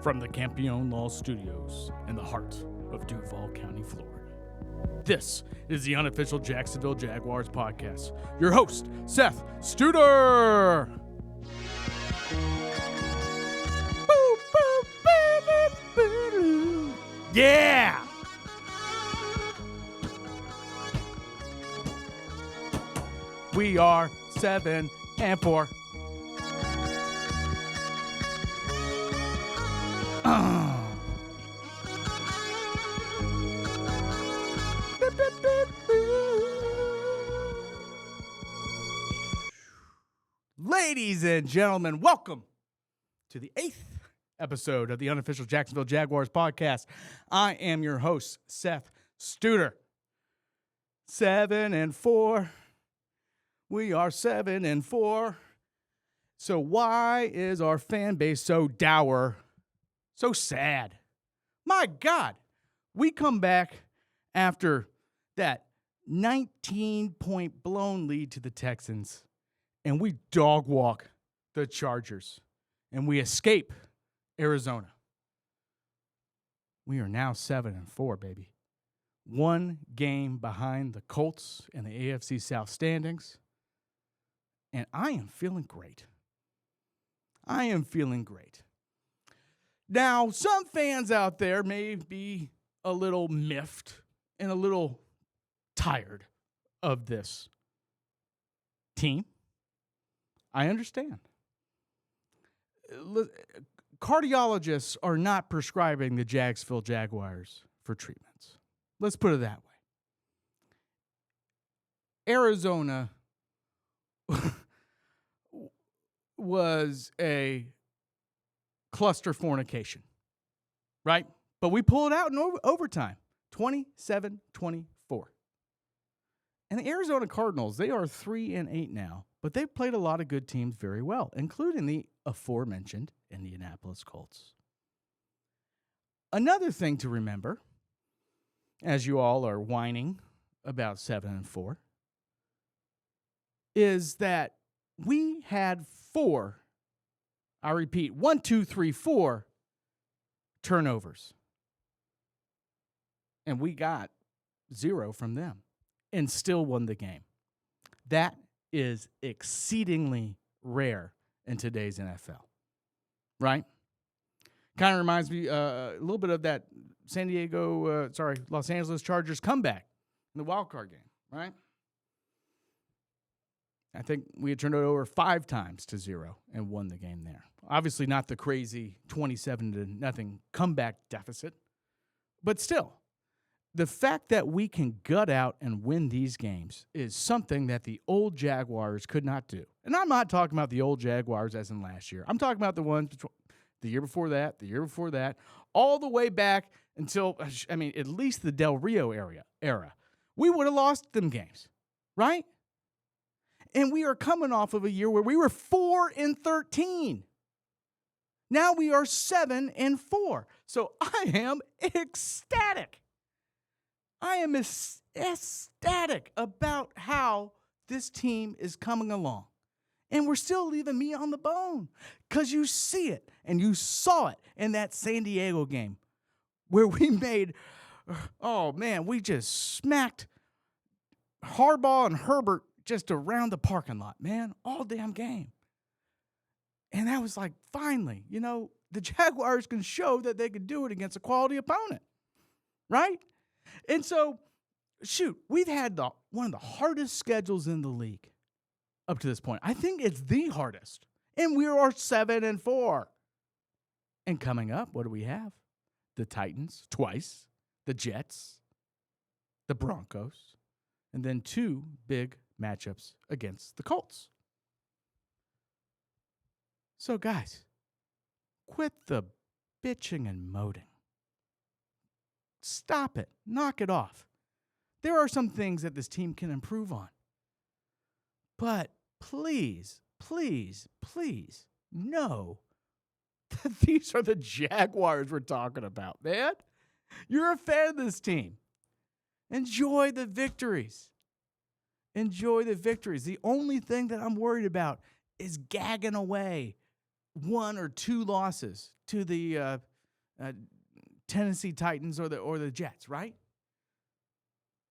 From the Campione Law Studios in the heart of Duval County, Florida. This is the unofficial Jacksonville Jaguars podcast. Your host, Seth Studer. Yeah! We are 7-4. Ladies and gentlemen, welcome to the 8th episode of the unofficial Jacksonville Jaguars podcast. I am your host, Seth Studer. 7-4. We are 7-4. So why is our fan base so dour, so sad? My God, we come back after that 19-point blown lead to the Texans, and we dog walk the Chargers, and we escape Arizona. We are now 7-4, baby. One game behind the Colts in the AFC South standings, and I am feeling great. I am feeling great. Now, some fans out there may be a little miffed and a little tired of this team. I understand. Cardiologists are not prescribing the Jacksonville Jaguars for treatments. Let's put it that way. Arizona was a cluster fornication, right? But we pull it out in overtime, 27-24. And the Arizona Cardinals, they are 3-8 now, but they've played a lot of good teams very well, including the aforementioned Indianapolis Colts. Another thing to remember, as you all are whining about 7-4, is that we had 4, I repeat, 4 turnovers. And we got 0 from them and still won the game. That is exceedingly rare in today's NFL, right? Kind of reminds me a little bit of that Los Angeles Chargers comeback in the wild card game, right? I think we had turned it over 5 times to 0 and won the game there. Obviously not the crazy 27-0 comeback deficit, but still, the fact that we can gut out and win these games is something that the old Jaguars could not do. And I'm not talking about the old Jaguars as in last year. I'm talking about the ones the year before that, all the way back until, at least the Del Rio era. We would have lost them games, right? And we are coming off of a year where we were 4-13. Now we are 7-4. So I am ecstatic. I am ecstatic about how this team is coming along. And we're still leaving meat on the bone because you see it and you saw it in that San Diego game where we we just smacked Harbaugh and Herbert just around the parking lot, man, all damn game. And that was like, finally, the Jaguars can show that they can do it against a quality opponent, right? And so, we've had one of the hardest schedules in the league up to this point. I think it's the hardest. And we are 7-4. And coming up, what do we have? The Titans twice, the Jets, the Broncos, and then 2 big matchups against the Colts. So, guys, quit the bitching and moaning. Stop it. Knock it off. There are some things that this team can improve on. But please, please, please know that these are the Jaguars we're talking about, man. You're a fan of this team. Enjoy the victories. Enjoy the victories. The only thing that I'm worried about is gagging away 1 or 2 losses to the Tennessee Titans or the Jets, right?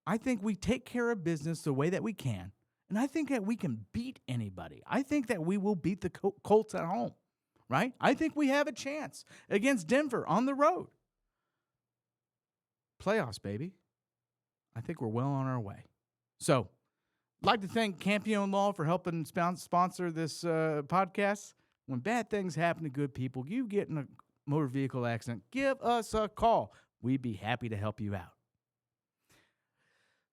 I think we take care of business the way that we can, and I think that we can beat anybody. I think that we will beat the Colts at home, right? I think we have a chance against Denver on the road. Playoffs, baby. I think we're well on our way. So, I'd like to thank Campione Law for helping sponsor this podcast. When bad things happen to good people, you get in a motor vehicle accident, give us a call. We'd be happy to help you out.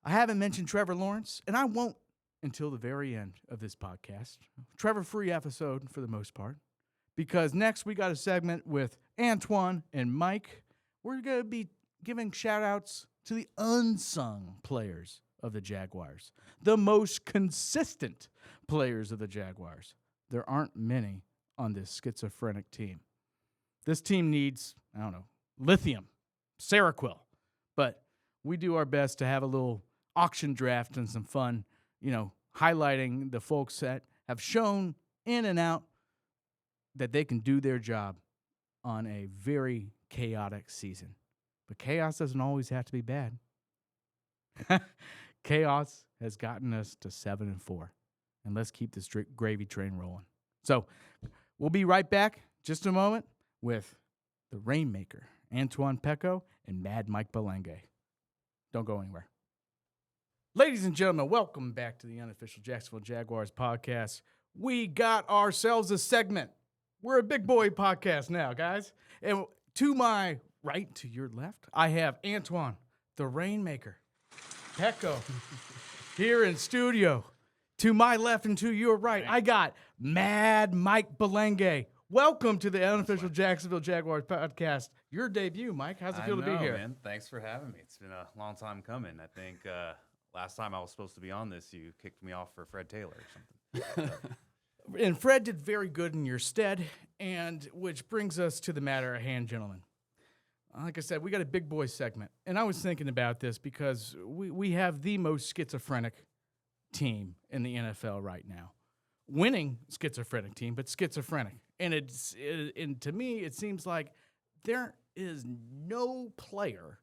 I haven't mentioned Trevor Lawrence, and I won't until the very end of this podcast. Trevor-free episode for the most part, because next we got a segment with Antoine and Mike. We're going to be giving shout-outs to the unsung players of the Jaguars, the most consistent players of the Jaguars. There aren't many on this schizophrenic team. This team needs, lithium, Seroquel, but we do our best to have a little auction draft and some fun, highlighting the folks that have shown in and out that they can do their job on a very chaotic season. But chaos doesn't always have to be bad. Chaos has gotten us to 7-4, and let's keep this gravy train rolling. So we'll be right back just a moment with the Rainmaker, Antoine Pecko, and Mad Mike Balnangue. Don't go anywhere. Ladies and gentlemen, welcome back to the unofficial Jacksonville Jaguars podcast. We got ourselves a segment. We're a big boy podcast now, guys. And to my right, to your left, I have Antoine, the Rainmaker, Pecko, here in studio. To my left and to your right, I got Mad Mike Balnangue. Welcome to the unofficial Jacksonville Jaguars podcast. Your debut, Mike. How's it feel to be here? Man. Thanks for having me. It's been a long time coming. I think last time I was supposed to be on this, you kicked me off for Fred Taylor or something. And Fred did very good in your stead, and which brings us to the matter at hand, gentlemen. Like I said, we got a big boy segment, and I was thinking about this because we have the most schizophrenic team in the NFL right now. Winning schizophrenic team, but schizophrenic. And and to me, it seems like there is no player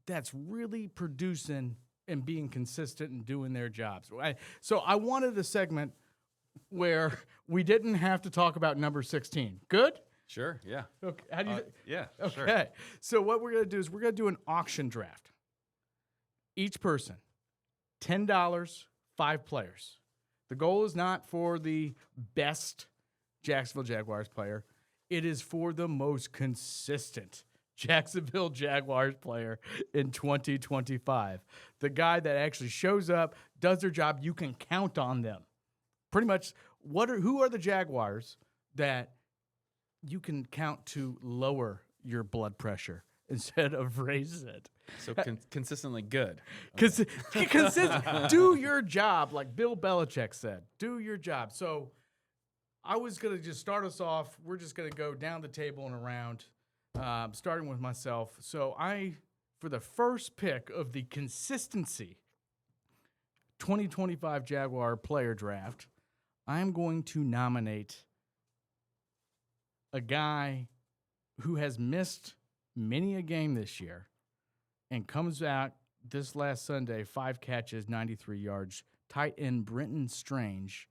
that's really producing and being consistent and doing their jobs. So I wanted a segment where we didn't have to talk about number 16. Good? Sure, yeah. Okay. How do you? Yeah, okay. Sure. So what we're going to do is we're going to do an auction draft. Each person, $10, 5 players. The goal is not for the best Jacksonville Jaguars player. It is for the most consistent Jacksonville Jaguars player in 2025. The guy that actually shows up, does their job, you can count on them. Pretty much, who are the Jaguars that you can count to lower your blood pressure instead of raise it? So consistently good. Consistent. Do your job, like Bill Belichick said. Do your job. So I was going to just start us off. We're just going to go down the table and around, starting with myself. So for the first pick of the consistency 2025 Jaguar player draft, I'm going to nominate a guy who has missed many a game this year and comes out this last Sunday, 5 catches, 93 yards, tight end Brenton Strange.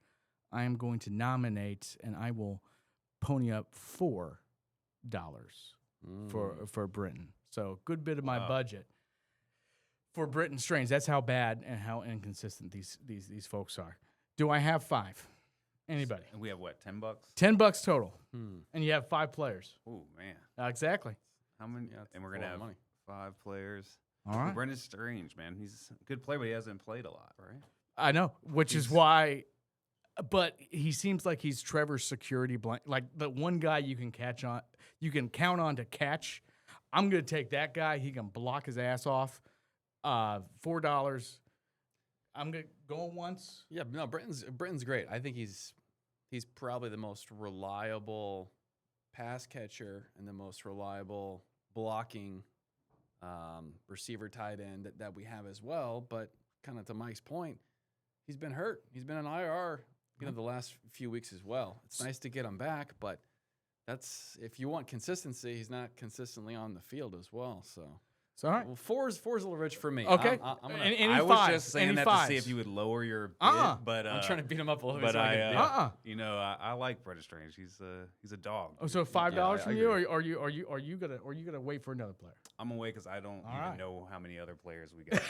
I am going to nominate, and I will pony up $4 for Brenton. So good bit of my budget for Brenton Strange. That's how bad and how inconsistent these folks are. Do I have 5? Anybody? And we have what, $10? $10 total. And you have 5 players. Oh, man. Exactly. How many? Yeah, and we're going to have money. 5 players. All right. Brendan Strange, man. He's a good player, but he hasn't played a lot, right? I know, which is why. But he seems like he's Trevor's security blanket, like the one guy you can count on to catch. I'm going to take that guy. He can block his ass off. $4. I'm going to go once. Yeah, no, Brenton's great. I think he's probably the most reliable pass catcher and the most reliable blocking receiver tight end that we have as well. But kind of to Mike's point, he's been hurt. He's been on IR, the last few weeks as well. It's nice to get him back, but That's if you want consistency, he's not consistently on the field as well. So It's all right. well, four's a little rich for me. Okay. I'm gonna, Any I was fives? just saying Any that fives? to see if you would lower your bid, but I'm trying to beat him up a little bit. but so I can I, bid. you know, I like Brendan Strange. He's a dog. Oh, so $5 I from you, agree. or are you gonna wait for another player? I'm away because I don't even right. know how many other players we got.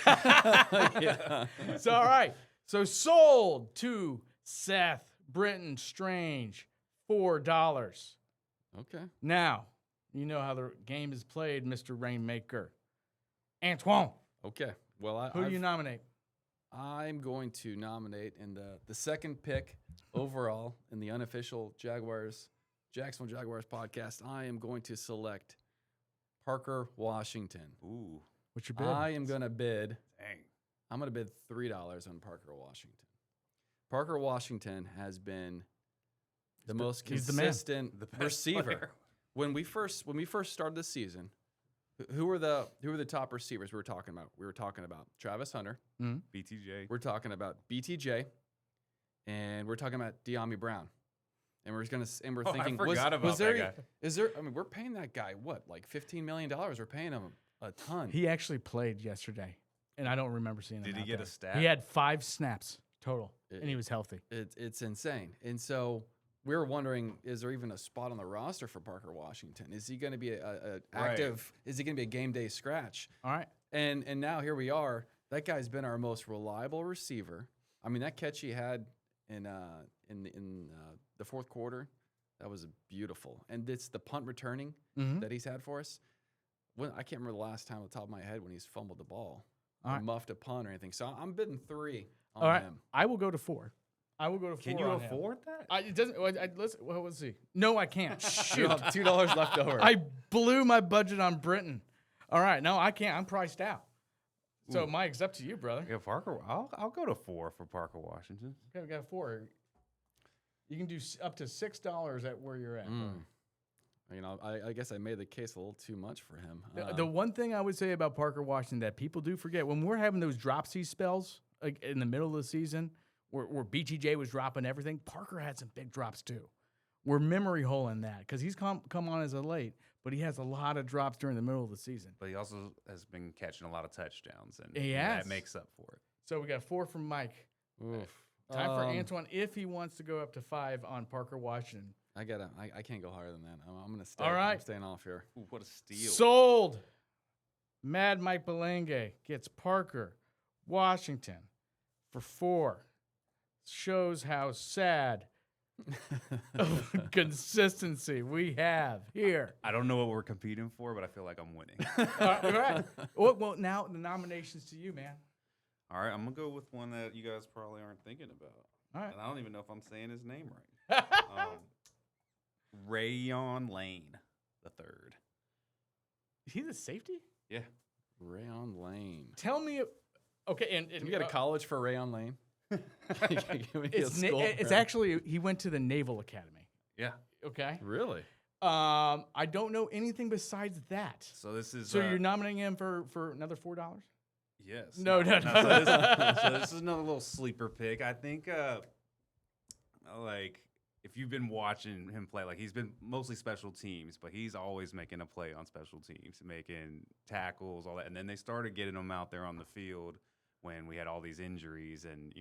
Yeah. So all right. So sold to Seth Brenton Strange, $4. Okay. Now you know how the game is played, Mr. Rainmaker. Antoine, Okay. Well, who do you nominate? I'm going to nominate in the second pick overall in the unofficial Jacksonville Jaguars podcast. I am going to select Parker Washington. Ooh, What's your bid? I am going to bid. dang. I'm going to bid $3 on Parker Washington. Parker Washington has been the most he's the man. consistent The best receiver. player. When we first started the season, who were the top receivers we were talking about? We were talking about Travis Hunter. BTJ. We're talking about BTJ, and we're talking about De'Ami Brown. And we're thinking, I forgot about that guy. is there? I mean, we're paying that guy what, like $15 million? We're paying him a ton. He actually played yesterday, and I don't remember seeing him. Did he out get there. a stat? He had 5 snaps total, and he was healthy. It's insane. And so we were wondering, is there even a spot on the roster for Parker Washington? Is he going to be a active? Is he going to be a game day scratch? All right. And now here we are. That guy's been our most reliable receiver. I mean, that catch he had in the fourth quarter, that was beautiful. And it's the punt returning that he's had for us. I can't remember the last time off the top of my head when he's fumbled the ball, or muffed a punt or anything. So I'm bidding 3 on All right. him. I will go to 4. I will go to 4. Can you on him. afford that? It doesn't. Let's see. No, I can't. Shoot. $2 left over. I blew my budget on Britain. All right. No, I can't. I'm priced out. So, Mike, it's up to you, brother. Yeah, Parker. I'll go to 4 for Parker Washington. Okay, we got 4. You can do up to $6 at where you're at. You know, I guess I made the case a little too much for him. The one thing I would say about Parker Washington that people do forget, when we're having those dropsy spells like in the middle of the season where BTJ was dropping everything, Parker had some big drops too. We're memory hole in that because he's come on as a late, but he has a lot of drops during the middle of the season. But he also has been catching a lot of touchdowns, and He that has. makes up for it. So we got 4 from Mike. Oof. Time for Antoine if he wants to go up to 5 on Parker Washington. I can't go higher than that. I'm gonna stay. All right. I'm staying off here. Ooh, what a steal! Sold. Mad Mike Balnangue gets Parker Washington for 4. Shows how sad of consistency we have here. I don't know what we're competing for, but I feel like I'm winning. All right. Well, now the nominations to you, man. All right, I'm gonna go with one that you guys probably aren't thinking about. All right. And I don't even know if I'm saying his name right. Rayon Lane the third. He's a safety? Yeah. Rayon Lane. Tell me. Okay, and Can we get a college for Rayon Lane? it's actually he went to the Naval Academy. Yeah. Okay. Really. I don't know anything besides that. So this is. So you're nominating him for another $4? Yes. No. So this is another little sleeper pick. I think, like, if you've been watching him play, like, he's been mostly special teams, but he's always making a play on special teams, making tackles, all that. And then they started getting him out there on the field when we had all these injuries, and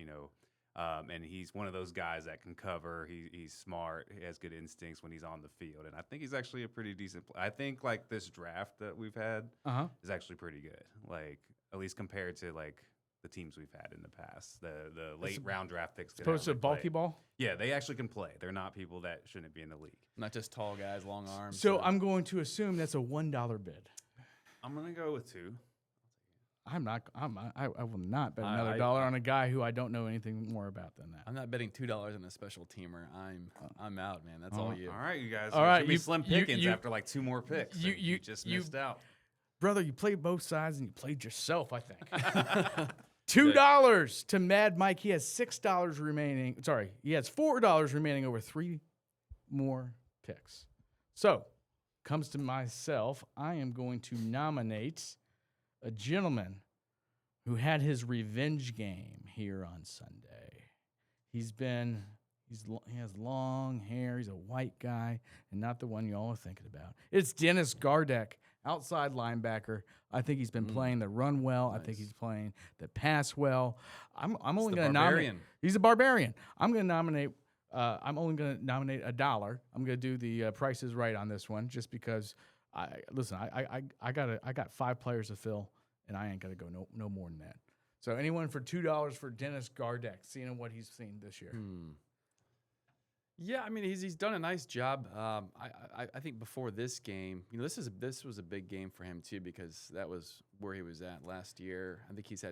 and he's one of those guys that can cover. He's smart. He has good instincts when he's on the field, and I think he's actually a pretty decent player. I think like this draft that we've had is actually pretty good. Like at least compared to like the teams we've had in the past, the late round draft picks. Supposed to bulky ball? Yeah, they actually can play. They're not people that shouldn't be in the league. Not just tall guys, long arms. So I'm going to assume that's a $1 bid. I'm gonna go with 2. I will not bet another dollar on a guy who I don't know anything more about than that. I'm not betting $2 on a special teamer. I'm out, man. That's all you. All right, you guys. All right, Should be slim pickings you- after like 2 more picks. You just missed out. Brother, you played both sides and you played yourself, I think. $2 to Mad Mike. He has $6 remaining. Sorry, he has $4 remaining over 3 more picks. So, comes to myself. I am going to nominate a gentleman who had his revenge game here on Sunday. He's been He has long hair. He's a white guy, and not the one y'all are thinking about. It's Dennis Gardeck, outside linebacker. I think he's been playing the run well. I think Nice. he's playing the pass well. I'm only the going to nominate. barbarian. He's a barbarian. I'm going to nominate. I'm only going to nominate $1. I'm going to do the Price is Right on this one, just because. I got 5 players to fill, and I ain't gonna go no more than that. So anyone for $2 for Dennis Gardeck, seeing what he's seen this year. Yeah, I mean he's done a nice job. I think before this game, this was a big game for him too, because that was where he was at last year. I think he's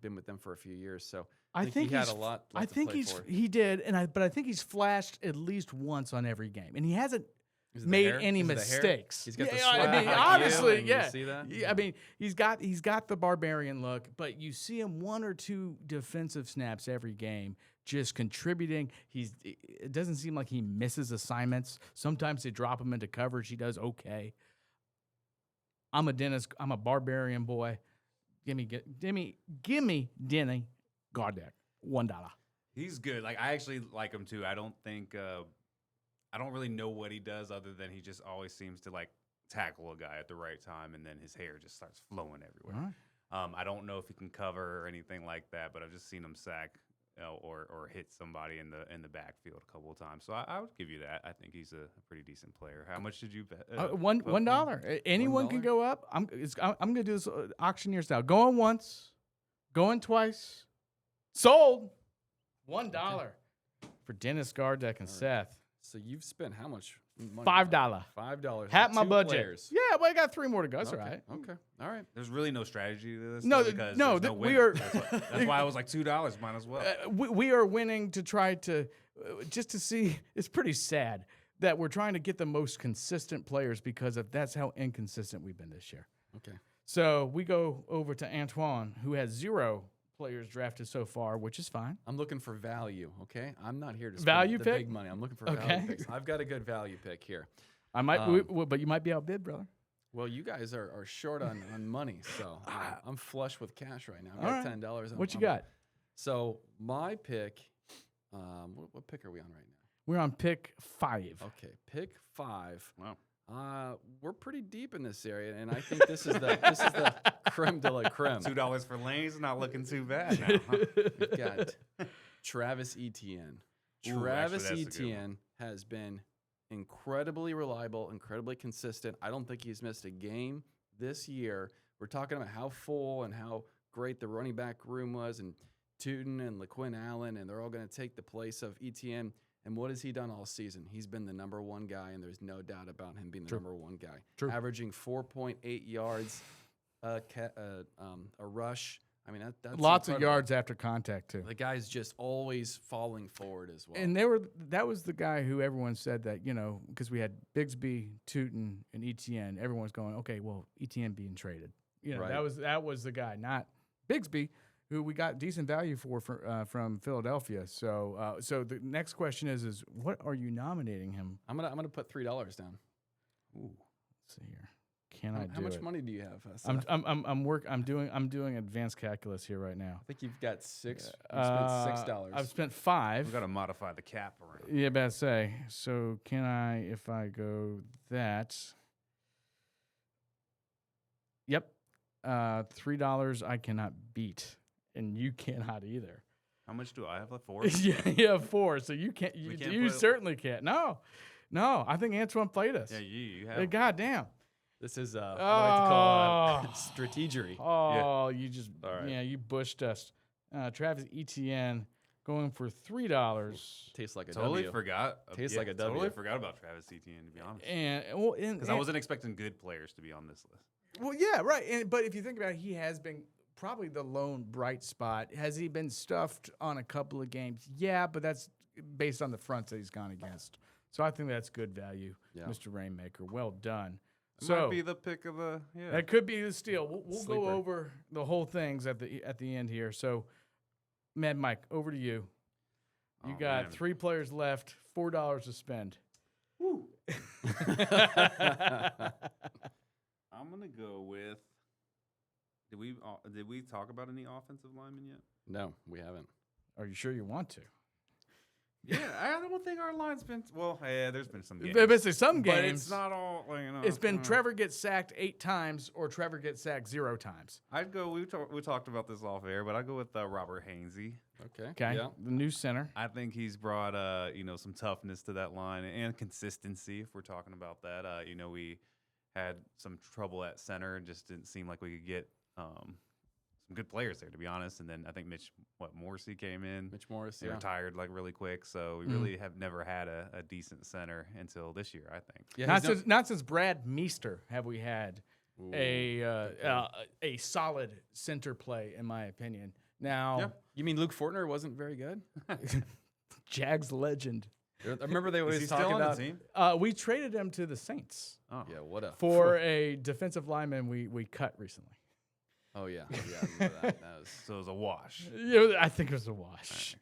been with them for a few years, so I think he had a lot. I to think play for. he did, but I think he's flashed at least once on every game, and he hasn't Is it the made hair? any Is it the hair? mistakes. He's got the I swag mean, like you, obviously, and you yeah. see that? Yeah, I mean, he's got the barbarian look, but you see him 1 or 2 defensive snaps every game, just contributing. It doesn't seem like he misses assignments. Sometimes they drop him into coverage. He does okay. I'm a barbarian boy. Give me Denny Gardeck, $1. He's good. Like, I actually like him too. I don't think I don't really know what he does other than he just always seems to like tackle a guy at the right time, and then his hair just starts flowing everywhere. All right. I don't know if he can cover or anything like that, but I've just seen him sack or hit somebody in the backfield a couple of times. So I would give you that. I think he's a pretty decent player. How much did you bet? $1. Anyone can go up. I'm going to do this auctioneer style. Going once, going twice, sold. $1 for Dennis Gardeck and Seth. So you've spent how much money? $5. $5. Half my two budget. players. Yeah, well, I got 3 more to go. That's Okay. all right. Okay. All right. There's really no strategy to this. No, though, because no, there's we winner. are- That's why I was like $2. Might as well. We are winning to try to just to see. It's pretty sad that we're trying to get the most consistent players because that's how inconsistent we've been this year. Okay. So we go over to Antoine, who has 0 players drafted so far, which is fine. I'm looking for value, okay? I'm not here to spend Value the pick? big money. I'm looking for Okay. value picks. I've got a good value pick here. I might, but you might be outbid, brother. Well, you guys are short on money, so I'm flush with cash right now. I've All got right. $10. What you got? So my pick, what pick are we on right now? We're on pick 5. Okay, pick 5. Wow. We're pretty deep in this area, and I think this is the creme de la creme. $2 for Lane's not looking too bad now. Huh? We've got Travis Etienne. Ooh, Travis actually, that's a good one. Etienne has been incredibly reliable, incredibly consistent. I don't think he's missed a game this year. We're talking about how full and how great the running back room was, and Tootin and LaQuinn Allen, and they're all going to take the place of Etienne. And what has he done all season? He's been the number 1 guy, and there's no doubt about him being the number 1 guy. True. Averaging 4.8 yards a rush. I mean, that's Lots of incredible. yards after contact too. The guy's just always falling forward as well. And that was the guy who everyone said that, because we had Bigsby, Tootin, and Etienne. Everyone's going, okay, well, Etienne being traded. Right. That was the guy, not Bigsby, who we got decent value for from Philadelphia. So the next question is what are you nominating him? I'm gonna put $3 down. Ooh. Let's see here. Can I do How much it? money do you have? Seth? I'm doing advanced calculus here right now. I think you've got 6. You spent $6. I've spent 5. We've got to modify the cap around. Yeah, about to say. So can I, if I go that? Yep. $3 I cannot beat, and you cannot either. How much do I have left? 4? Yeah, you have 4, so you can't. You can't certainly can't. No. I think Antoine played us. Yeah, you have. God damn. This is what I like to call strategery. Oh, you just All right. you bushed us. Travis Etienne going for $3. Tastes like a Totally W. forgot. Tastes like a W. Totally forgot about Travis Etienne, to be honest. And Because I wasn't expecting good players to be on this list. Well, yeah, right. But if you think about it, he has been probably the lone bright spot. Has he been stuffed on a couple of games? Yeah, but that's based on the fronts that he's gone against. So I think that's good value, Yeah. Mr. Rainmaker. Well done. It So might be the pick of the that could be the steal. We'll go Sleeper. over the whole things at the end here. So, Mad Mike, over to you. You Oh, got man. 3 players left, $4 to spend. Woo. I'm gonna go with. Did we talk about any offensive linemen yet? No, we haven't. Are you sure you want to? Yeah, I don't think our line's been. Well, yeah, there's been some games. Basically, some But games. it's not all. Like, It's been Trevor gets sacked 8 times or Trevor gets sacked 0 times. I'd go. We talked about this off air, but I go with Robert Hainsey. Okay. Yeah. The new center. I think he's brought some toughness to that line and consistency. If we're talking about that, we had some trouble at center and just didn't seem like we could get some good players there, to be honest. And then I think Morrissey came in. Mitch Morrissey He retired like really quick, so we really have never had a decent center until this year, I think. Yeah, Not since Brad Meester have we had a solid center play, in my opinion. Now, you mean Luke Fortner wasn't very good? Jags legend. I remember they Is always he talk still on about the team? We traded him to the Saints Oh. Yeah, what a for a defensive lineman we cut recently. Oh yeah, I remember that. That was So it was a wash. Yeah, I think it was a wash.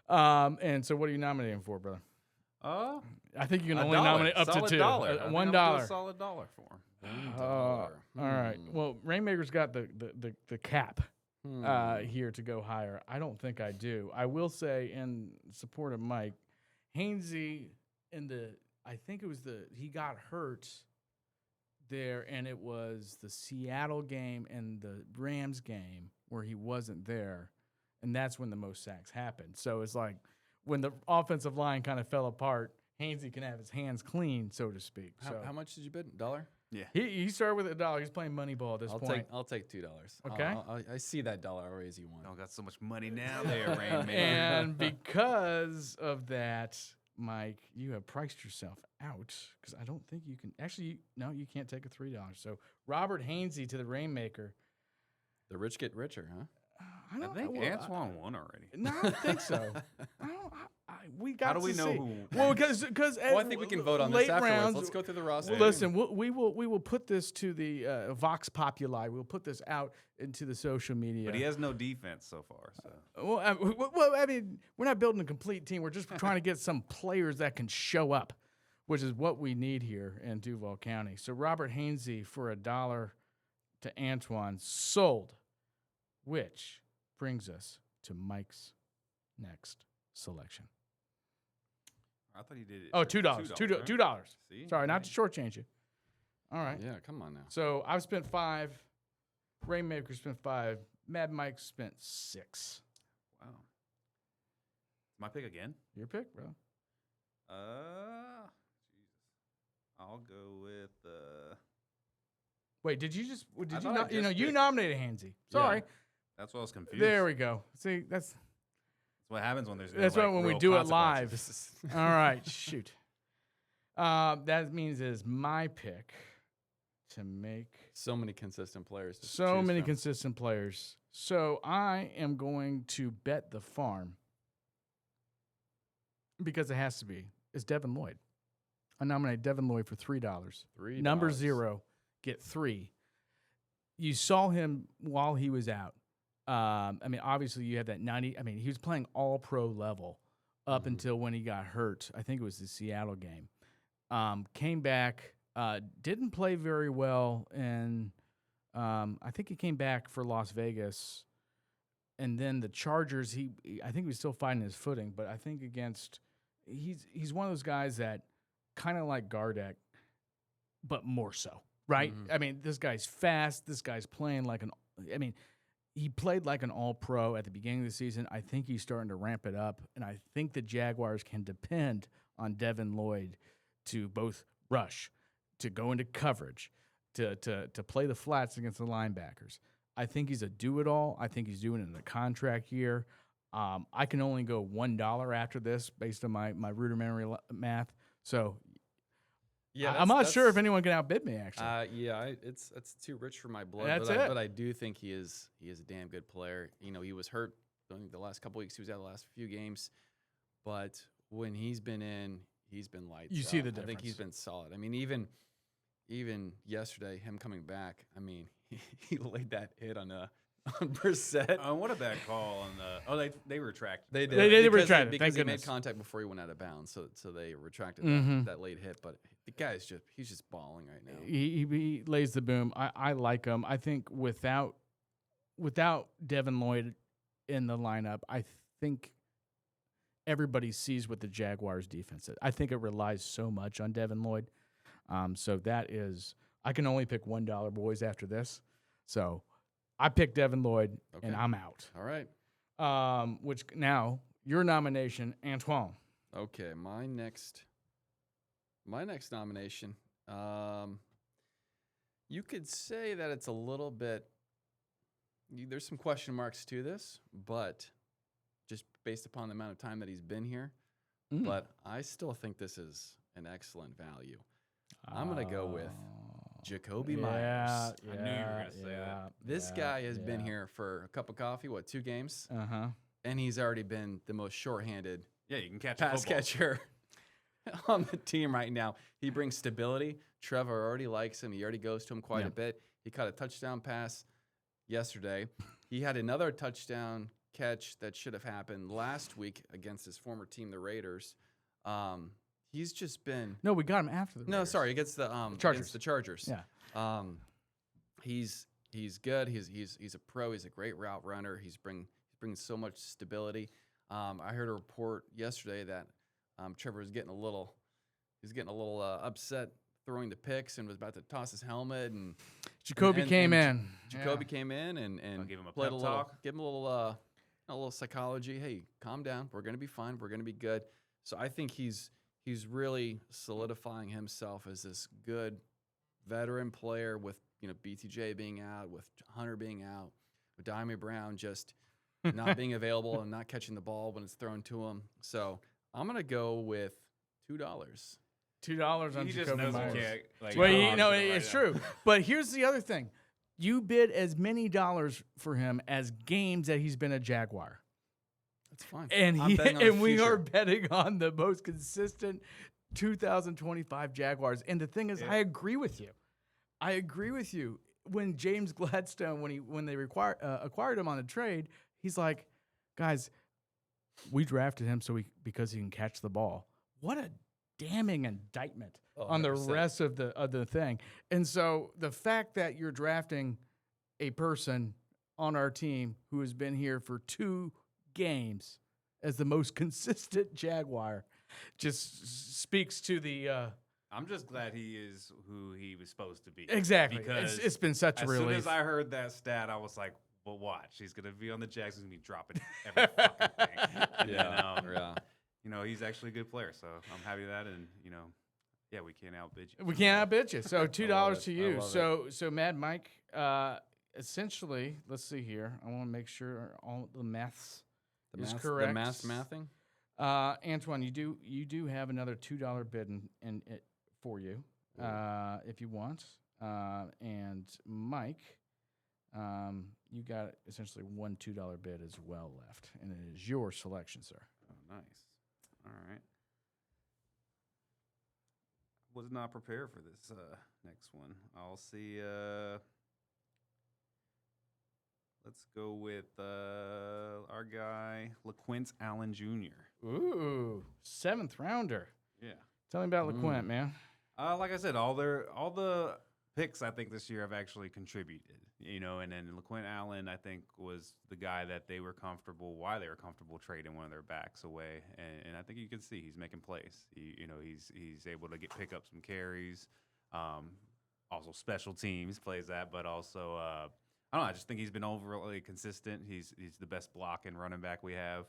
And so, what are you nominating for, brother? I think you can only nominate up to $2. $1. Solid dollar for him. All right. Well, Rainmaker's got the cap here to go higher. I don't think I do. I will say, in support of Mike, Hainsey he got hurt there, and it was the Seattle game and the Rams game where he wasn't there, and that's when the most sacks happened. So it's like when the offensive line kind of fell apart, Hainsey can have his hands clean, so to speak. how much did you bid? $1? Yeah. He started with $1. He's playing money ball at this point. I'll take $2. Okay. I see that dollar. I'll raise you one. Oh, got so much money now there, Rainmaker. And because of that, Mike, you have priced yourself out because I don't think you can. Actually, no, you can't take a $3. So Robert Hainsey to the Rainmaker. The rich get richer, huh? I think Antoine won already. No, I don't think so. We got. How do we to know see. who? Well, because Well, I think we can vote on this late afterwards. rounds, Let's go through the roster. Listen, we will put this to the Vox Populi. We'll put this out into the social media. But he has no defense so far. So Well, I mean, we're not building a complete team. We're just trying to get some players that can show up, which is what we need here in Duval County. So Robert Hainsey for $1 to Antoine sold, which brings us to Mike's next selection. I thought he did it. Oh, for $2. right? $2. See? Sorry, not to shortchange you. All right. Yeah, come on now. So I've spent 5. Rainmaker spent 5. Mad Mike spent 6. Wow. My pick again? Your pick, bro. Jesus. I'll go with. Wait, did you just? Did you thought I not? You just know, you picked. nominated Hainsey. Sorry. That's why I was confused. There we go. See, that's what happens when there's. that's no, right like, when we real do it consequences. live. All right, shoot. That means it's my pick to make So many consistent players. to so choose many from. consistent players. So I am going to bet the farm because it has to be. It's Devin Lloyd. I nominate Devin Lloyd for $3. $3. Number 0, get 3. You saw him while he was out. I mean, obviously you have that 90. I mean, he was playing all pro level up until when he got hurt. I think it was the Seattle game. Came back, didn't play very well, and I think he came back for Las Vegas. And then the Chargers, I think he was still finding his footing, but I think he's one of those guys that kind of like Gardeck, but more so, right? I mean, this guy's fast. This guy's playing like he played like an all-pro at the beginning of the season. I think he's starting to ramp it up, and I think the Jaguars can depend on Devin Lloyd to both rush, to go into coverage, to play the flats against the linebackers. I think he's a do-it-all. I think he's doing it in a contract year. I can only go $1 after this based on my rudimentary math. So Yeah, I'm not sure if anyone can outbid me, actually. It's too rich for my blood. That's but it. But I do think he is a damn good player. You know, he was hurt. I think the last couple weeks he was out the last few games, but when he's been in, he's been lights. You see out. the I think difference. he's been solid. I mean, even yesterday, him coming back. I mean, he laid that hit on Brissett. What a bad call on the. Oh, they retracted. They did. They because retracted, because thank he made goodness. contact before he went out of bounds, so they retracted Mhm. that late hit. But the guy's he's just balling right now. He lays the boom. I like him. I think without Devin Lloyd in the lineup, I think everybody sees what the Jaguars defense is. I think it relies so much on Devin Lloyd. So that is, I can only pick $1 boys after this. So I picked Devin Lloyd, and I'm out. All right. Which now your nomination, Antoine. Okay, my next nomination. You could say that it's a little bit. There's some question marks to this, but just based upon the amount of time that he's been here. But I still think this is an excellent value. I'm gonna go with Jacoby Myers. I knew you were gonna say that. This guy has been here for a cup of coffee. What, 2 games? And he's already been the most shorthanded You can catch pass catcher on the team right now. He brings stability. Trevor already likes him. He already goes to him quite a bit. He caught a touchdown pass yesterday. He had another touchdown catch that should have happened last week against his former team, the Raiders. He's just been No, we got him after the Raiders. no, sorry, against the Chargers. Yeah. He's good. He's a pro. He's a great route runner. He brings so much stability. I heard a report yesterday that Trevor was getting a little upset throwing the picks and was about to toss his helmet, and Jacoby came in. Jacoby came in and give him a played pep a talk. give him a little psychology. Hey, calm down. We're gonna be fine. We're gonna be good. So I think he's really solidifying himself as this good veteran player with BTJ being out, with Hunter being out, with Diamond Brown just not being available and not catching the ball when it's thrown to him. So I'm gonna go with $2. $2 on He just Jacoby knows he Myers. can't. Like, Well, come on, it's true. But here's the other thing. You bid as many dollars for him as games that he's been a Jaguar. That's fine. And I'm betting on his we are future. betting on the most consistent 2025 Jaguars. And the thing is, I agree with you. When James Gladstone, when they acquired him on a trade, he's like, guys, we drafted him because he can catch the ball. What a damning indictment on the 100%. rest of the thing. And so the fact that you're drafting a person on our team who has been here for 2 games as the most consistent Jaguar just speaks to the I'm just glad he is who he was supposed to be. exactly. Because It's been such a as relief. soon as I heard that stat, I was like, well, watch. He's going to be on the Jags. He's going to be dropping every fucking thing. And then, he's actually a good player. So I'm happy with that. And, we can't outbid you. We can't outbid you. So $2 to I you. love So Mad Mike, essentially, let's see here. I want to make sure all the maths is correct. The mathing? Antoine, you do have another $2 bid in it for you, if you want. And Mike, you got essentially one $2 bid as well left, and it is your selection, sir. Oh, nice. All right. Was not prepared for this next one. I'll see. Let's go with our guy, LaQuint Allen Jr. Ooh, 7th rounder. Yeah. Tell me about LaQuint, man. Like I said, all the picks I think this year have actually contributed. And then LaQuint Allen I think was the guy that they were comfortable trading one of their backs away, and I think you can see he's making plays. He's able to pick up some carries. Also special teams plays that, but also I don't know. I just think he's been overly consistent. He's the best blocking running back we have.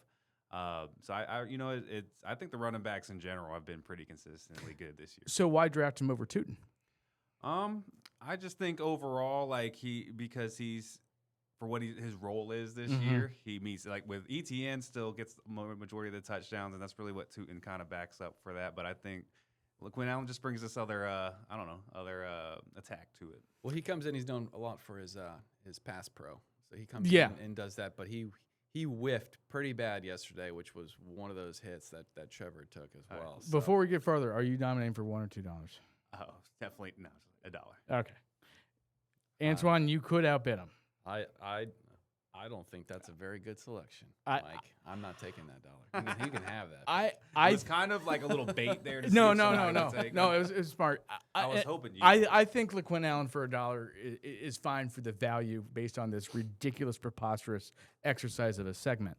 So I think the running backs in general have been pretty consistently good this year. So why draft him over Tootin? I just think overall, because he's for what his role is this year, he meets with ETN still gets the majority of the touchdowns, and that's really what Tootin kind of backs up for that. But I think LaQuint Allen just brings this other attack to it. Well, he comes in. He's known a lot for his pass pro, so he comes in and does that. But he whiffed pretty bad yesterday, which was one of those hits that Trevor took as well. Right. So. Before we get further, are you nominating for $1 or $2? Oh, definitely no, $1. Okay. Antoine, you could outbid him. I don't think that's a very good selection, Mike. I'm not taking that dollar. He can have that. It was kind of like a little bait there. To No. Take No, it was smart. I was hoping you. I think LaQuint Allen for $1 is fine for the value based on this ridiculous, preposterous exercise of a segment.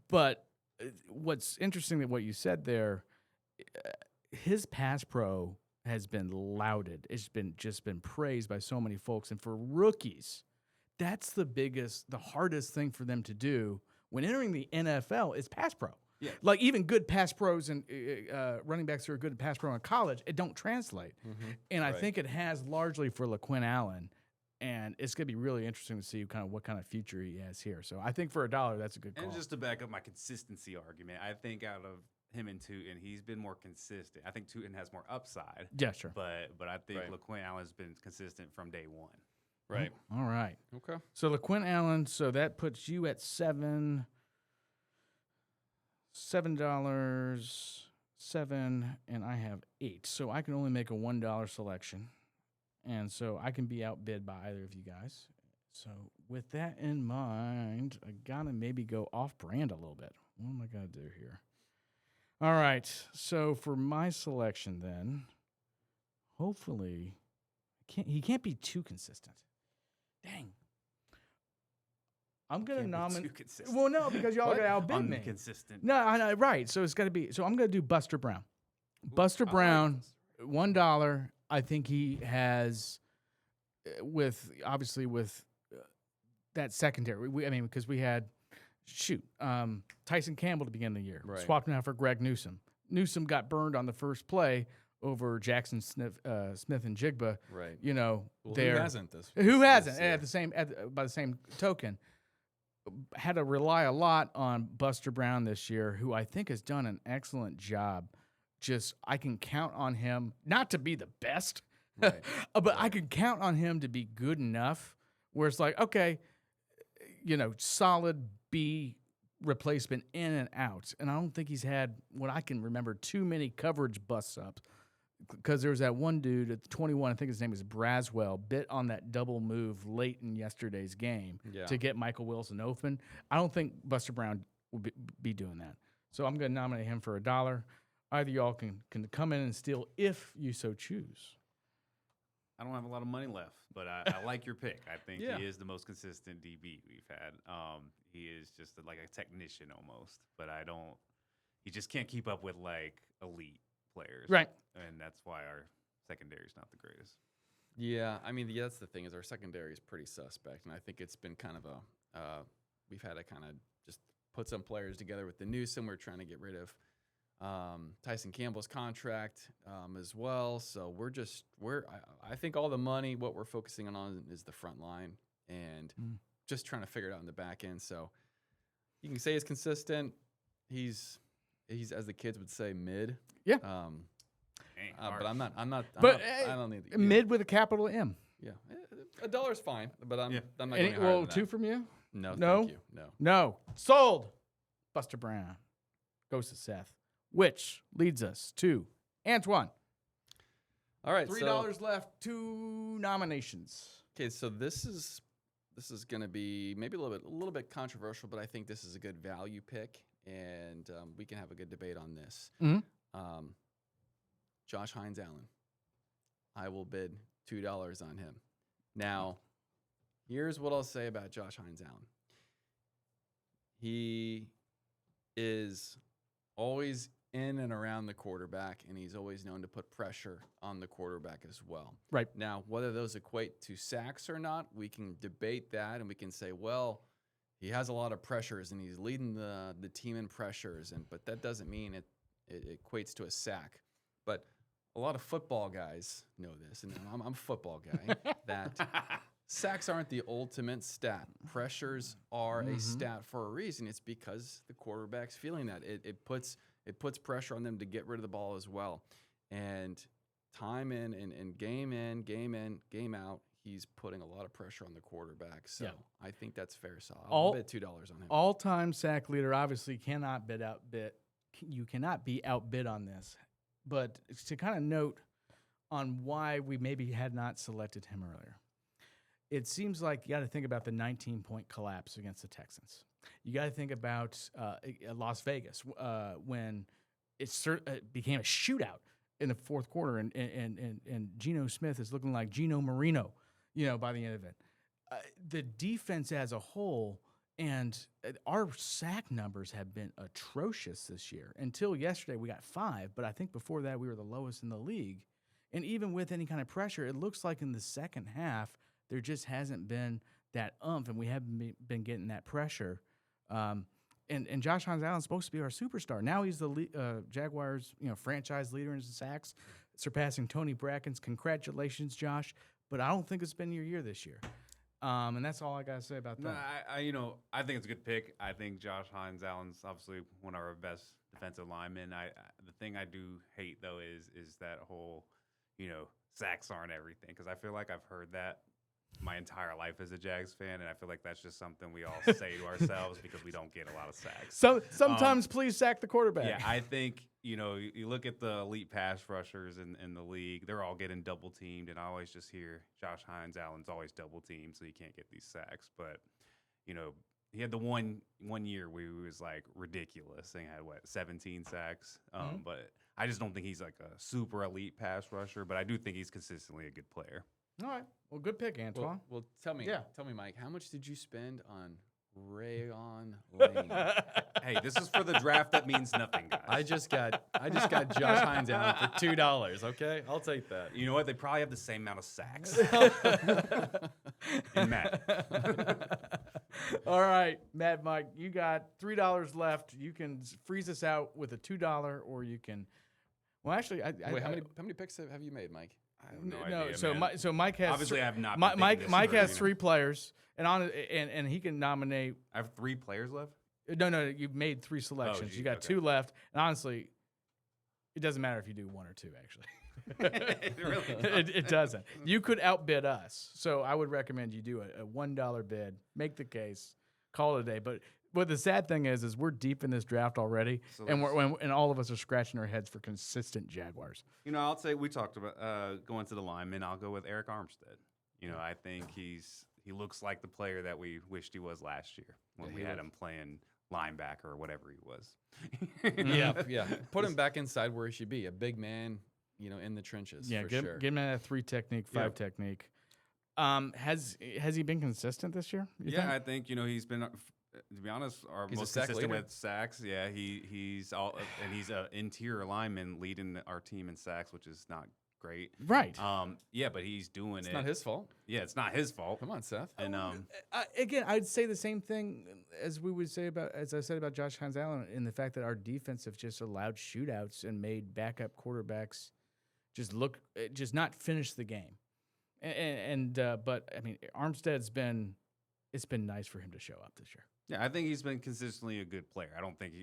But what's interesting that what you said there, his pass pro has been lauded. It's just been praised by so many folks. And for rookies, that's the hardest thing for them to do when entering the NFL is pass pro. Yeah. Like even good pass pros and running backs who are good at pass pro in college, it don't translate. And I think it has largely for LaQuinn Allen. And it's going to be really interesting to see what kind of future he has here. So I think for $1, that's a good call. And just to back up my consistency argument, I think out of him and Tootin, he's been more consistent. I think Tootin has more upside. Yeah, sure. But I think Right. LaQuinn Allen's been consistent from day one. Right. All right. Okay. So LaQuinn Allen, so that puts you at $7, and I have $8. So I can only make a $1 selection. And so I can be outbid by either of you guys. So with that in mind, I gotta maybe go off brand a little bit. What am I gonna do here? All right. So for my selection then, hopefully he can't be too consistent. Dang. I'm gonna nominate. Well, no, because y'all gotta outbid me. Inconsistent. No, I know, right. So it's got to be. So I'm going to do Buster Brown. Buster I like Brown, this. $1. I think he has, with that secondary. Because we had, Tyson Campbell to begin the year. Right. Swapped him out for Greg Newsome. Newsome got burned on the first play over Jackson Smith and Jigba. Right. Well, Who hasn't this? Who hasn't? year? By the same token, had to rely a lot on Buster Brown this year, who I think has done an excellent job. I can count on him not to be the best, Right. but I can count on him to be good enough where it's like, okay, solid B replacement in and out. And I don't think he's had what I can remember too many coverage busts up. Because there was that one dude at 21, I think his name is Braswell, bit on that double move late in yesterday's game to get Michael Wilson open. I don't think Buster Brown will be doing that. So I'm going to nominate him for $1. Either y'all can come in and steal if you so choose. I don't have a lot of money left, but I like your pick. I think Yeah. he is the most consistent DB we've had. He is just like a technician almost, but he just can't keep up with like elite players. Right. And that's why our secondary is not the greatest. Yeah, that's the thing is our secondary is pretty suspect, and I think it's been kind of we've had to kind of just put some players together with the Newsome. We're trying to get rid of Tyson Campbell's contract as well. So I think all the money, what we're focusing on is the front line and just trying to figure it out in the back end. So you can say he's consistent. He's as the kids would say mid. Yeah. But I'm not. But I don't need the, mid with a capital M. Yeah, $1's fine, but I'm not Any, going higher well, than 2 that. from you? No, No? thank you. No. No. Sold. Buster Brown goes to Seth, which leads us to Antoine. All right, $3 left. 2 nominations. Okay, so this is going to be maybe a little bit controversial, but I think this is a good value pick, and we can have a good debate on this. Mhm. Josh Hines Allen. I will bid $2 on him. Now, here's what I'll say about Josh Hines Allen. He is always in and around the quarterback, and he's always known to put pressure on the quarterback as well. Right. Now, whether those equate to sacks or not, we can debate that, and we can say, well, he has a lot of pressures, and he's leading the team in pressures, but that doesn't mean it equates to a sack. But a lot of football guys know this, and I'm a football guy, that sacks aren't the ultimate stat. Pressures are a stat for a reason. It's because the quarterback's feeling that. It puts pressure on them to get rid of the ball as well. And time in and game in, game out, he's putting a lot of pressure on the quarterback. So I think that's fair. So I'll bet $2 on him. All-time sack leader, obviously cannot you cannot be outbid on this. But to kind of note on why we maybe had not selected him earlier, it seems like you got to think about the 19-point collapse against the Texans. You got to think about Las Vegas when it became a shootout in the fourth quarter, and Geno Smith is looking like Geno Marino, by the end of it. The defense as a whole And our sack numbers have been atrocious this year. Until yesterday, we got 5, but I think before that, we were the lowest in the league. And even with any kind of pressure, it looks like in the second half, there just hasn't been that oomph, and we haven't been getting that pressure. And Josh Hines Allen's supposed to be our superstar. Now he's the Jaguars, franchise leader in sacks, surpassing Tony Bracken's. Congratulations, Josh. But I don't think it's been your year this year. And that's all I got to say about that. No, I think it's a good pick. I think Josh Hines Allen's obviously one of our best defensive linemen. The thing I do hate though is that whole, sacks aren't everything, because I feel like I've heard that my entire life as a Jags fan, and I feel like that's just something we all say to ourselves because we don't get a lot of sacks. So sometimes please sack the quarterback. Yeah, I think you look at the elite pass rushers in the league; they're all getting double teamed, and I always just hear Josh Hines Allen's always double teamed, so he can't get these sacks. But he had the one year where he was like ridiculous, and had 17 sacks. But I just don't think he's like a super elite pass rusher, but I do think he's consistently a good player. All right. Well, good pick, Antoine. Well, tell me, Mike, how much did you spend on Rayon Lane? Hey, this is for the draft that means nothing, guys. I just got Josh Hines Allen for $2. Okay, I'll take that. You know what? They probably have the same amount of sacks. And Matt. All right, Mad Mike, you got $3 left. You can freeze us out with a $2, or you can. Well, actually, wait. How many picks have you made, Mike? I have no idea, man. So Mike has obviously I have not. Mike has 3 players, and he can nominate. I have 3 players left. No, you've made 3 selections. Geez, you got 2 left, and honestly, it doesn't matter if you do 1 or 2. Actually, it doesn't. You could outbid us, so I would recommend you do a $1 bid, make the case, call it a day. But what the sad thing is we're deep in this draft already, and and all of us are scratching our heads for consistent Jaguars. I'll say we talked about going to the lineman. I'll go with Eric Armstead. I think he looks like the player that we wished he was last year when we had him playing linebacker or whatever he was. Yeah. Put him back inside where he should be, a big man, in the trenches. Yeah, for get sure. him at a 3 technique, 5 technique. Has he been consistent this year? I think he's been. To be honest, He's most a sack consistent leader. with sacks. Yeah, he's all, and he's an interior lineman leading our team in sacks, which is not great. Right. But he's doing It's it. not his fault. Yeah, it's not his fault. Come on, Seth. And Again, I'd say the same thing as I said about Josh Hines Allen, in the fact that our defense have just allowed shootouts and made backup quarterbacks just not finish the game. But I mean, Armstead's been. It's been nice for him to show up this year. Yeah, I think he's been consistently a good player. I don't think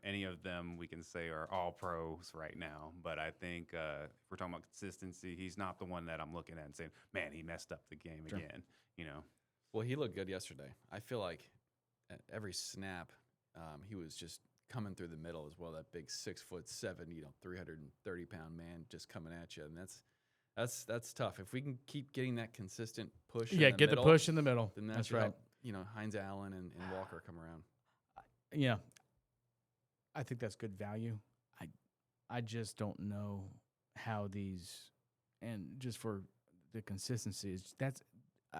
any of them we can say are all pros right now. But I think if we're talking about consistency, he's not the one that I'm looking at and saying, "Man, he messed up the game again." Well, he looked good yesterday. I feel like at every snap, he was just coming through the middle as well. That big 6'7", 330-pound man just coming at you, and that's tough. If we can keep getting that consistent push, Get the push in the middle. Then that's right. Help, Hines Allen and Walker come around. Yeah, I think that's good value. I just don't know how these, and just for the consistency,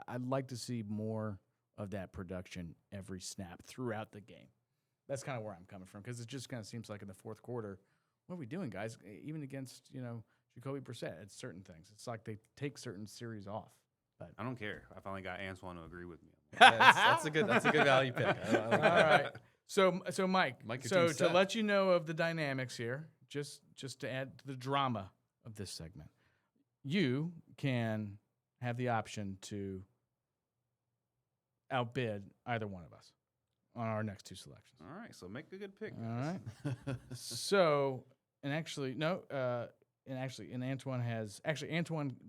I'd like to see more of that production every snap throughout the game. That's kind of where I'm coming from, because it just kind of seems like in the fourth quarter, what are we doing, guys? Even against Jacoby Brissett at certain things, it's like they take certain series off. But I don't care. I finally got Antoine to agree with me. That's a good value pick. I like all that. right. So Mike, Mike, so to let you know of the dynamics here, just to add to the drama of this segment, you can have the option to outbid either one of us on our next 2 selections. All right, so make a good pick. All right. So, and Antoine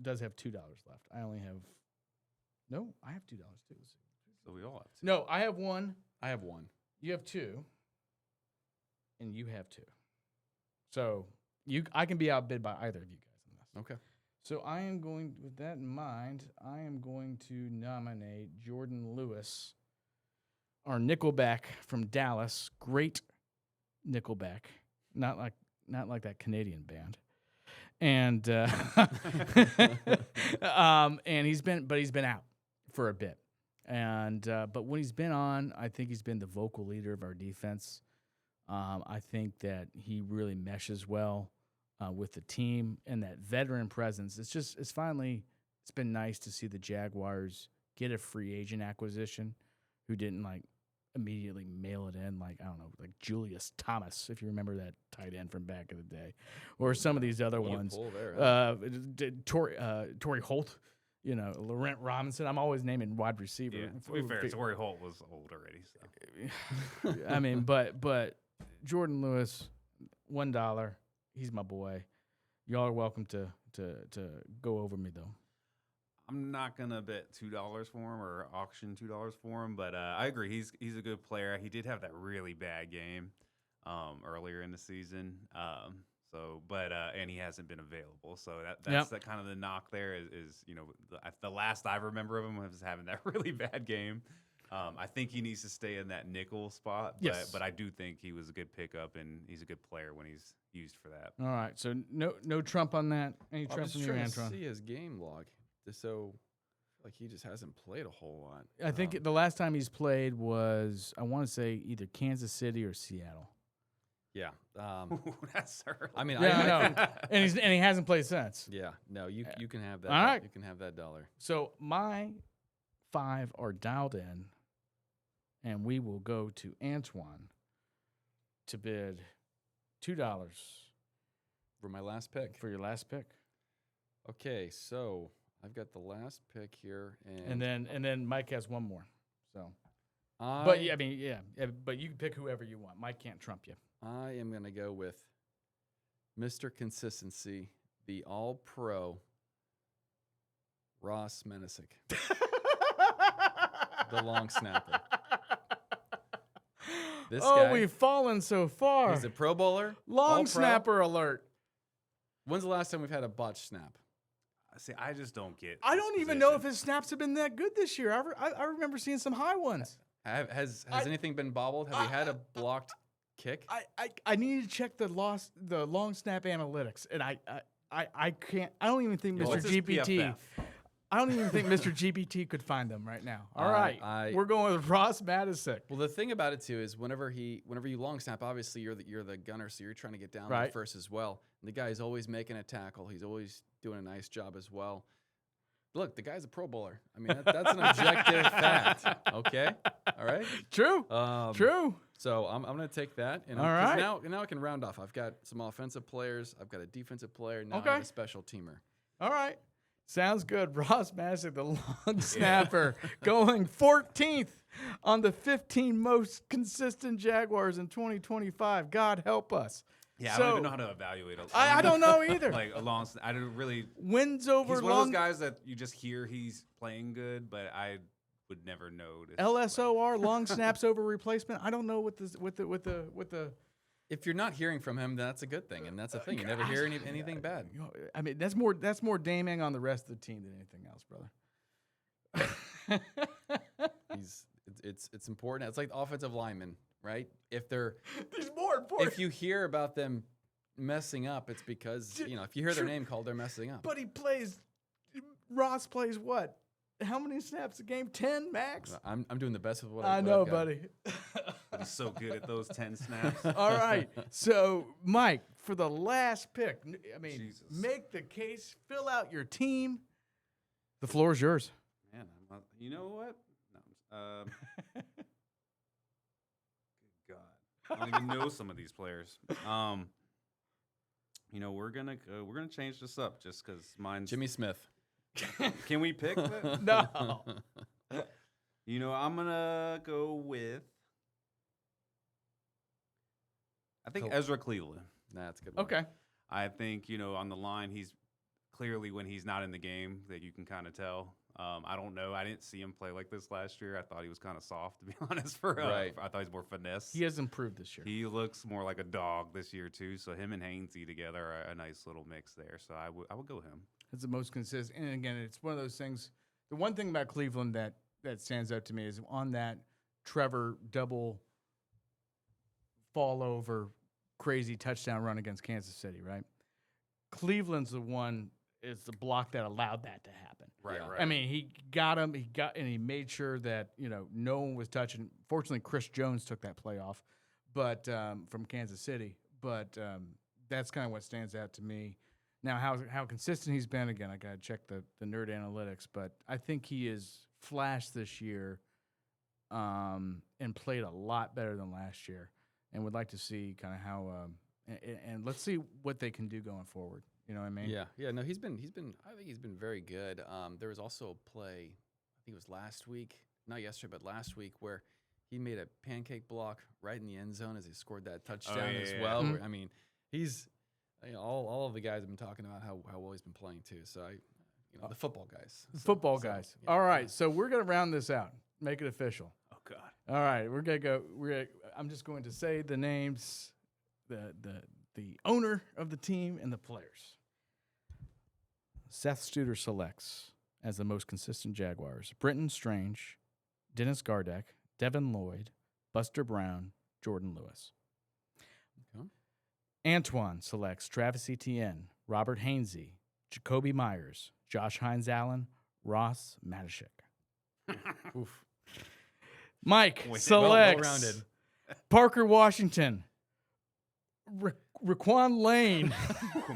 does have $2 left. I only have. No, I have $2 too. So we all have to. No, I have 1. I have 1. You have 2. And you have 2. So I can be outbid by either of you guys on this. Okay. So I am going, with that in mind, I am going to nominate Jordan Lewis, our nickelback from Dallas. Great nickelback. Not like that Canadian band. And and he's been out for a bit. And but when he's been on, I think he's been the vocal leader of our defense. I think that he really meshes well with the team and that veteran presence. It's been nice to see the Jaguars get a free agent acquisition who didn't like immediately mail it in, like, I don't know, like Julius Thomas, if you remember that tight end from back in the day, or some of these other ones. Torrey Holt, Laurent Robinson. I'm always naming wide receiver. Yeah, to be fair, Torrey Holt was old already. So. I mean, but Jordan Lewis, $1. He's my boy. Y'all are welcome to go over me though. I'm not gonna bet $2 for him or auction $2 for him, but I agree. He's a good player. He did have that really bad game earlier in the season. And he hasn't been available. So that's that kind of the knock there is the last I remember of him was having that really bad game. I think he needs to stay in that nickel spot. But I do think he was a good pickup, and he's a good player when he's used for that. All right. So no Trump on that. Any Trump from you, Antoine? See his game log. So, like, he just hasn't played a whole lot. I think the last time he's played was, I want to say, either Kansas City or Seattle. Yeah. That's early. I mean, I know. and he hasn't played since. Yeah. No, you can have that. All right. You can have that $1. So my 5 are dialed in, and we will go to Antoine to bid $2 For my last pick. for your last pick. Okay, so I've got the last pick here, And then Mike has one more. So, but but you can pick whoever you want. Mike can't trump you. I am going to go with Mr. Consistency, the All-Pro Ross Menisic, the long snapper. This guy, we've fallen so far. he's a Pro Bowler, Long All-Pro. snapper alert. When's the last time we've had a botched snap? See, I just don't get. I this don't even know if position. his snaps have been that good this year. I remember seeing some high ones. Has anything been bobbled? Have you had a blocked kick? I need to check the long snap analytics, and I can't. I don't even think Mr. What's his GPT. PFF? I don't even think Mr. GPT could find them right now. All I- right, we're going with Ross Madisick. Well, the thing about it too is whenever you long snap, obviously you're the gunner, so you're trying to get down there Right. first as well. And the guy's always making a tackle. He's always doing a nice job as well. Look, the guy's a Pro Bowler. I mean, that's an objective fact. Okay, all right. True. True. So I'm going to take that. And All right. Now I can round off. I've got some offensive players. I've got a defensive player. Now I Okay. have a special teamer. All right. Sounds good. Ross Madisick, the long snapper, going 14th on the 15 most consistent Jaguars in 2025. God help us. Yeah, I So- don't even know how to evaluate. I don't know either. Like I don't really. Wins over He's one of long those guys that you just hear he's playing good, but I would never know. LSOR long snaps over replacement. I don't know what the If you're not hearing from him, that's a good thing, and that's a thing. You never hear anything bad. I mean, that's more damning on the rest of the team than anything else, brother. It's important. It's like the offensive linemen, right? If they're There's more important. if you hear about them messing up, it's because if you hear their name called, they're messing up. But Ross plays what? How many snaps a game? 10 max? I'm doing the best with what I know, I've got. buddy. He's so good at those 10 snaps. All right. So, Mike, for the last pick, I mean, Jesus. make the case, fill out your team. The floor is yours. Man, you know what? No, good God, I don't even know some of these players. We're gonna change this up just because mine's Jimmy Smith. Can we pick that? No. I'm gonna go with. I think Ezra Cleveland. That's a good one. Okay. I think on the line he's clearly when he's not in the game that you can kind of tell. I don't know. I didn't see him play like this last year. I thought he was kind of soft, to be honest. Right. I thought he's more finesse. He has improved this year. He looks more like a dog this year too. So him and Hainsey together are a nice little mix there. So I would go him. It's the most consistent. And again, it's one of those things. The one thing about Cleveland that stands out to me is on that Trevor double fall over crazy touchdown run against Kansas City, right? Cleveland's the block that allowed that to happen. Right, Yeah. right. I mean, he got him. And he made sure that no one was touching. Fortunately, Chris Jones took that play off, but from Kansas City. But that's kind of what stands out to me. Now, how consistent he's been. Again, I got to check the nerd analytics, but I think he is flashed this year, and played a lot better than last year. And would like to see kind of how. And let's see what they can do going forward. You know what I mean? Yeah. No, he's been. I think he's been very good. There was also a play, I think it was last week, not yesterday, but last week, where he made a pancake block right in the end zone as he scored that touchdown as well. Mhm. I mean, he's all of the guys have been talking about how well he's been playing too. So the football guys. Football guys. Yeah, All right, so we're gonna round this out, make it official. Oh God. All right, we're gonna go. I'm just going to say the names, the owner of the team and the players. Seth Studer selects as the most consistent Jaguars: Brenton Strange, Dennis Gardeck, Devin Lloyd, Buster Brown, Jordan Lewis. Okay. Antoine selects Travis Etienne, Robert Hainsey, Jacoby Myers, Josh Hines-Allen, Ross Matashik. Oof. Mike Well selects well-rounded. Parker Washington, Raquan Lane,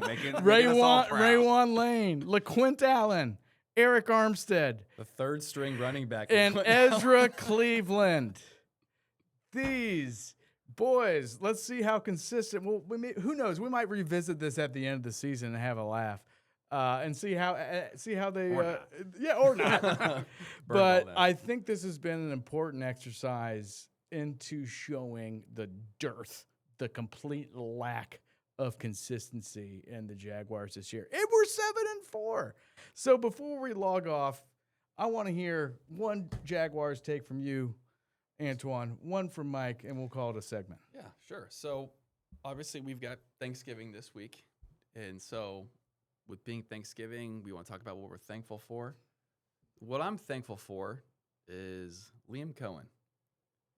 Making us all proud. Raywan Lane, LaQuint Allen, Eric Armstead, The third string running back. and Quentin Ezra Cleveland. These boys, let's see how consistent. Well, who knows? We might revisit this at the end of the season and have a laugh, and see how they. Or not. Yeah, or not. Burn all But that. I think this has been an important exercise into showing the dearth, the complete lack of consistency in the Jaguars this year. And we're 7-4. So before we log off, I want to hear one Jaguars take from you, Antoine, one from Mike, and we'll call it a segment. Yeah, sure. So obviously we've got Thanksgiving this week. And so with being Thanksgiving, we want to talk about what we're thankful for. What I'm thankful for is Liam Cohen.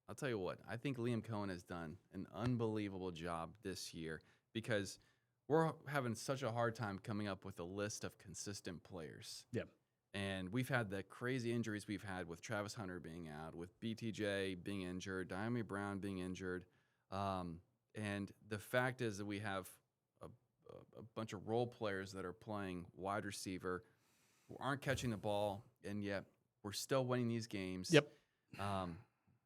I'll tell you what, I think Liam Cohen has done an unbelievable job this year because we're having such a hard time coming up with a list of consistent players. Yep. And we've had the crazy injuries we've had with Travis Hunter being out, with BTJ being injured, Diami Brown being injured. And the fact is that we have a bunch of role players that are playing wide receiver who aren't catching the ball, and yet we're still winning these games. Yep.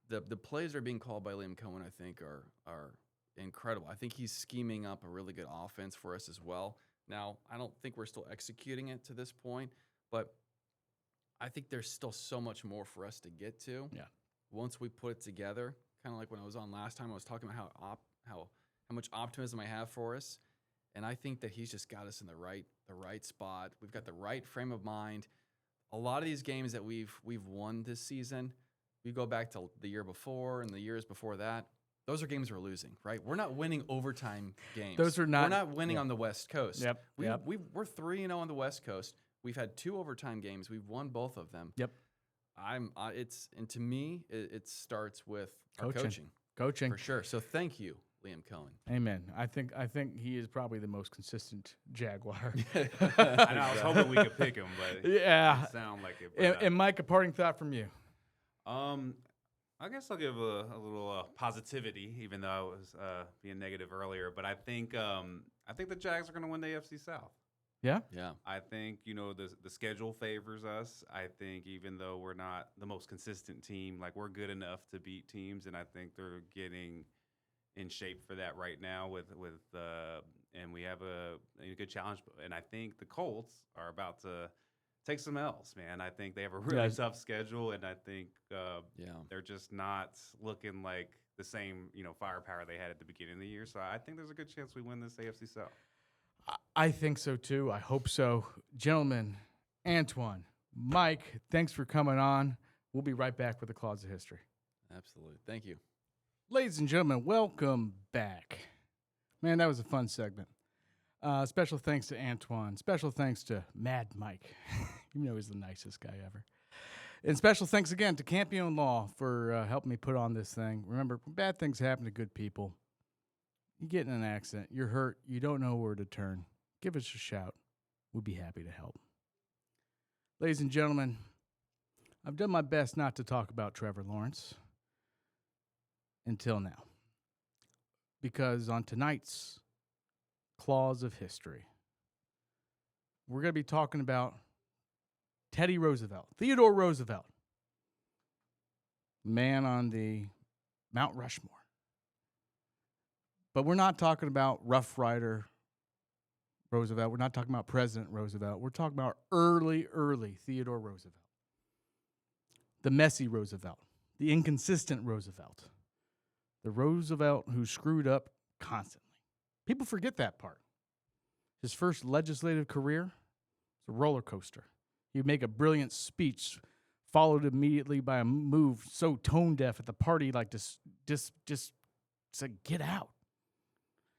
The plays that are being called by Liam Cohen, I think, are incredible. I think he's scheming up a really good offense for us as well. Now, I don't think we're still executing it to this point, but I think there's still so much more for us to get to. Yeah. Once we put it together, kind of like when I was on last time, I was talking about how much optimism I have for us, and I think that he's just got us in the right spot. We've got the right frame of mind. A lot of these games that we've won this season, we go back to the year before and the years before that. Those are games we're losing, right? We're not winning overtime games. Those are not. We're not winning on the West Coast. Yep. We're 3-0 on the West Coast. We've had 2 overtime games. We've won both of them. Yep. And to me, it starts with our Coaching. coaching for sure. So thank you, Liam Cohen. Amen. I think he is probably the most consistent Jaguar. I know, I was hoping we could pick him, but Yeah. it didn't sound like it. But, And Mike, a parting thought from you. I guess I'll give a little positivity, even though I was being negative earlier. But I think the Jags are going to win the AFC South. Yeah. Yeah. I think the schedule favors us. I think even though we're not the most consistent team, like we're good enough to beat teams, and I think they're getting in shape for that right now. And we have a good challenge. And I think the Colts are about to take some L's, man. I think they have a really tough schedule, and I think they're just not looking like the same firepower they had at the beginning of the year. So I think there's a good chance we win this AFC South. I think so too. I hope so. Gentlemen, Antoine, Mike, thanks for coming on. We'll be right back with the Claws of History. Absolutely. Thank you. Ladies and gentlemen, welcome back. Man, that was a fun segment. Special thanks to Antoine. Special thanks to Mad Mike. You know he's the nicest guy ever. And special thanks again to Campione Law for helping me put on this thing. Remember, bad things happen to good people. You get in an accident, you're hurt, you don't know where to turn. Give us a shout. We'd be happy to help. Ladies and gentlemen, I've done my best not to talk about Trevor Lawrence until now. Because on tonight's Claws of History, we're going to be talking about Teddy Roosevelt, Theodore Roosevelt, man on the Mount Rushmore. But we're not talking about Rough Rider Roosevelt. We're not talking about President Roosevelt. We're talking about early Theodore Roosevelt. The messy Roosevelt. The inconsistent Roosevelt. The Roosevelt who screwed up constantly. People forget that part. His first legislative career was a roller coaster. He'd make a brilliant speech, followed immediately by a move so tone deaf at the party, like just said, get out.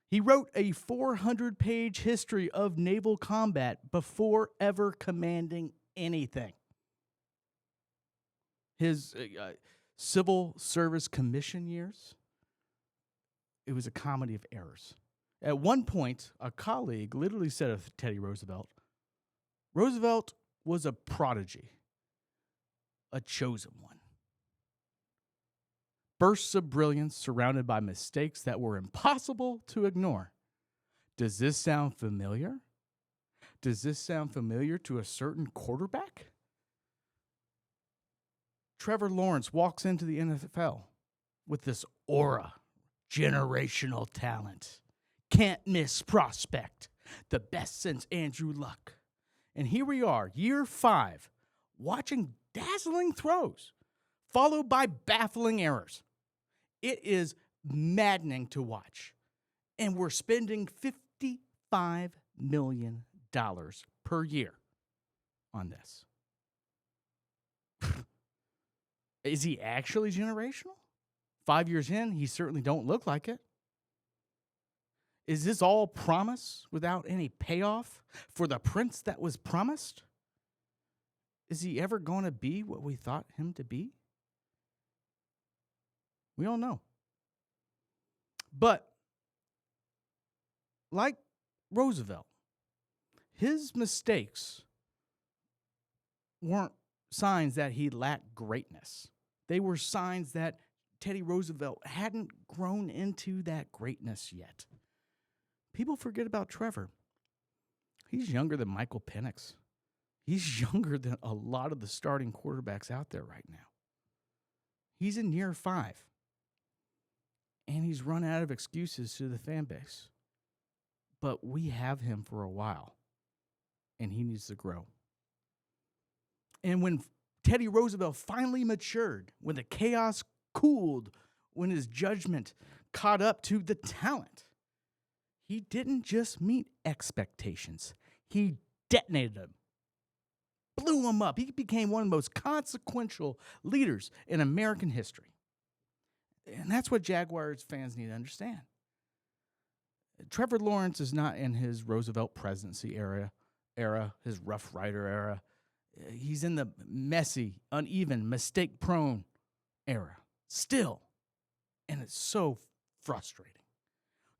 He wrote a 400-page history of naval combat before ever commanding anything. His Civil Service Commission years, it was a comedy of errors. At one point, a colleague literally said of Teddy Roosevelt, Roosevelt was a prodigy, a chosen one. Bursts of brilliance surrounded by mistakes that were impossible to ignore. Does this sound familiar? Does this sound familiar to a certain quarterback? Trevor Lawrence walks into the NFL with this aura, generational talent, can't miss prospect, the best since Andrew Luck. And here we are, year 5, watching dazzling throws, followed by baffling errors. It is maddening to watch. And we're spending $55 million per year on this. Is he actually generational? 5 years in, he certainly don't look like it. Is this all promise without any payoff for the prince that was promised? Is he ever going to be what we thought him to be? We don't know. But like Roosevelt, his mistakes weren't signs that he lacked greatness. They were signs that Teddy Roosevelt hadn't grown into that greatness yet. People forget about Trevor. He's younger than Michael Penix. He's younger than a lot of the starting quarterbacks out there right now. He's in year 5. And he's run out of excuses to the fan base. But we have him for a while. And he needs to grow. And when Teddy Roosevelt finally matured, when the chaos cooled, when his judgment caught up to the talent, he didn't just meet expectations. He detonated them, blew them up. He became one of the most consequential leaders in American history. And that's what Jaguars fans need to understand. Trevor Lawrence is not in his Roosevelt presidency era, his Rough Rider era. He's in the messy, uneven, mistake-prone era still. And it's so frustrating.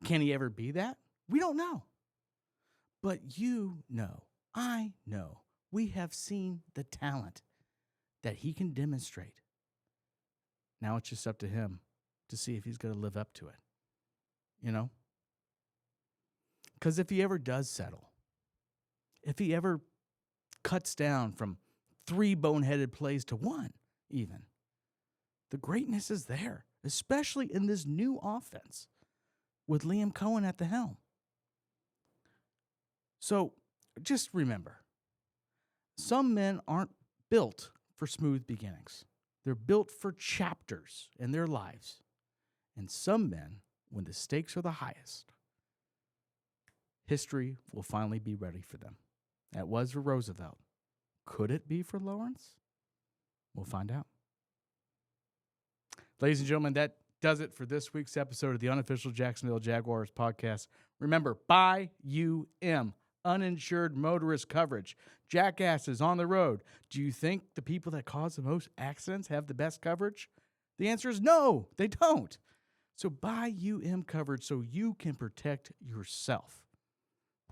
Can he ever be that? We don't know. But you know, I know, we have seen the talent that he can demonstrate. Now it's just up to him to see if he's going to live up to it. You know? Because if he ever does settle, if he ever cuts down from 3 boneheaded plays to 1 even, the greatness is there, especially in this new offense with Liam Cohen at the helm. So just remember, some men aren't built for smooth beginnings. They're built for chapters in their lives. And some men, when the stakes are the highest, history will finally be ready for them. That was for Roosevelt. Could it be for Lawrence? We'll find out. Ladies and gentlemen, that does it for this week's episode of the Unofficial Jacksonville Jaguars podcast. Remember, buy UM, uninsured motorist coverage. Jackasses on the road. Do you think the people that cause the most accidents have the best coverage? The answer is no, they don't. So buy UM coverage so you can protect yourself.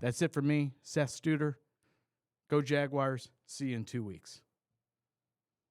That's it for me, Seth Studer. Go Jaguars. See you in 2 weeks.